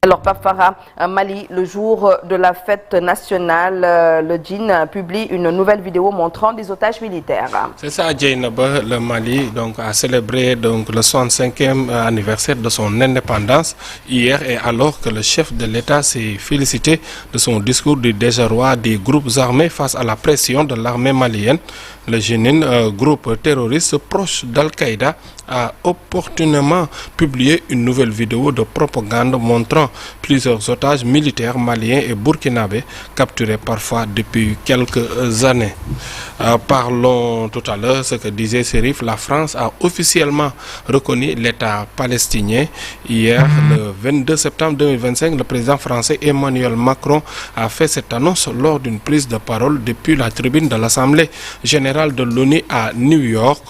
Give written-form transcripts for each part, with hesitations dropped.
Alors, Pape Farah, Mali, le jour de la fête nationale, le djinn publie une nouvelle vidéo montrant des otages militaires. C'est ça, Djeynaba, le Mali a célébré le 65e anniversaire de son indépendance hier, et alors que le chef de l'État s'est félicité de son discours du désarroi des groupes armés face à la pression de l'armée malienne. Le Jenin, groupe terroriste proche d'Al-Qaïda, a opportunément publié une nouvelle vidéo de propagande montrant plusieurs otages militaires maliens et burkinabés capturés parfois depuis quelques années. Parlons tout à l'heure ce que disait Serif. La France a officiellement reconnu l'État palestinien. Hier, le 22 septembre 2025, le président français Emmanuel Macron a fait cette annonce lors d'une prise de parole depuis la tribune de l'Assemblée générale de l'ONU à New York.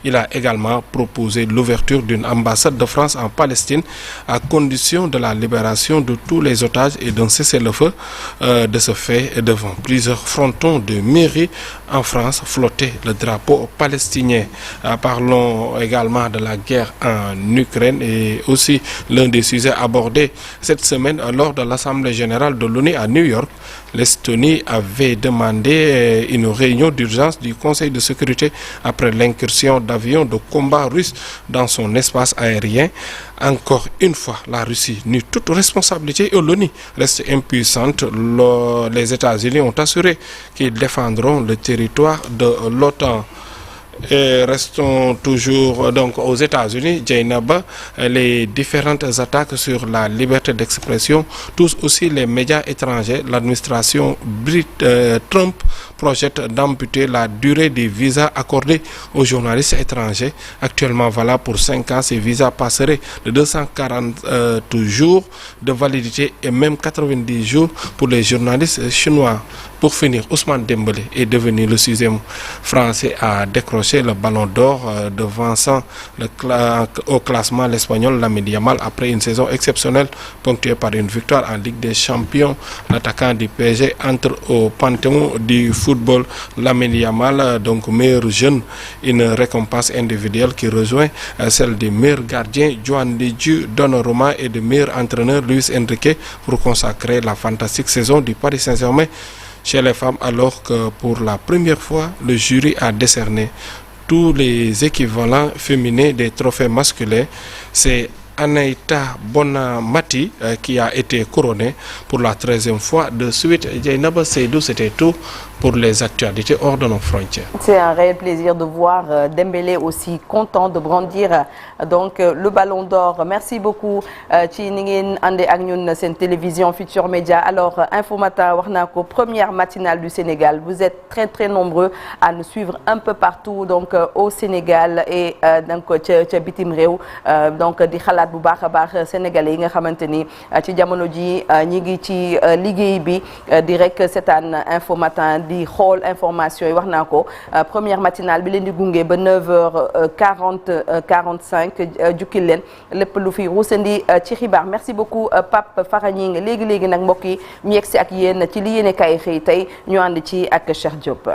Il a également proposé l'ouverture d'une ambassade de France en Palestine à condition de la libération de tous les otages et d'un cessez-le-feu. De ce fait, devant plusieurs frontons de mairie en France, flottait le drapeau palestinien. Parlons également de la guerre en Ukraine, et aussi l'un des sujets abordés cette semaine lors de l'Assemblée générale de l'ONU à New York. L'Estonie avait demandé une réunion d'urgence du Conseil de sécurité après l'incursion d'avions de combat russes dans son espace aérien. Encore une fois, la Russie nie toute responsabilité et l'ONU reste impuissante. Les États-Unis ont assuré qu'ils défendront le territoire de l'OTAN. Et restons toujours donc aux États-Unis, Djeynaba. Les différentes attaques sur la liberté d'expression touchent aussi les médias étrangers. L'administration Trump projette d'amputer la durée des visas accordés aux journalistes étrangers. Actuellement valable pour 5 ans, ces visas passeraient de 240 jours de validité et même 90 jours pour les journalistes chinois. Pour finir, Ousmane Dembélé est devenu le 6e Français à décrocher le ballon d'or, devançant au classement l'Espagnol Lamine Yamal après une saison exceptionnelle ponctuée par une victoire en Ligue des Champions. L'attaquant du PSG entre au panthéon du football. Lamine Yamal, donc meilleur jeune, une récompense individuelle qui rejoint celle des meilleurs gardiens Gianluigi Donnarumma et du meilleur entraîneur Luis Enrique pour consacrer la fantastique saison du Paris Saint-Germain chez les femmes, alors que pour la première fois, le jury a décerné tous les équivalents féminins des trophées masculins. C'est Anaïta Bonamati qui a été couronnée pour la 13e fois de suite. Djeynaba Seydou, c'était tout pour les actualités hors de nos frontières. C'est un réel plaisir de voir Dembélé aussi content de brandir donc le ballon d'or. Merci beaucoup ci ni ngeen àndee ak ñun seen télévision Futur Média. Alors Infomata wax naa ko, première matinale du Sénégal. Vous êtes très nombreux à nous suivre un peu partout donc au Sénégal et donc ca bitim réew, donc di xalaat bu baax a baax sénégalais yi nga xamante ni ci jamono ji ñi ngi ci liggéey bi di rek seetaan Info Matin di xool information yi. wax naa ko première matinale bi leen di gunge ba 9h45 jukkil leen lépp lu fi ruusandi ci xibaar. Merci beaucoup Pape Farah Gningue. léegi nag mbokk yi ñu yegsi ak yéen ci li yéene kay xëy tey ñu ànd ci ak Cheikh Diop.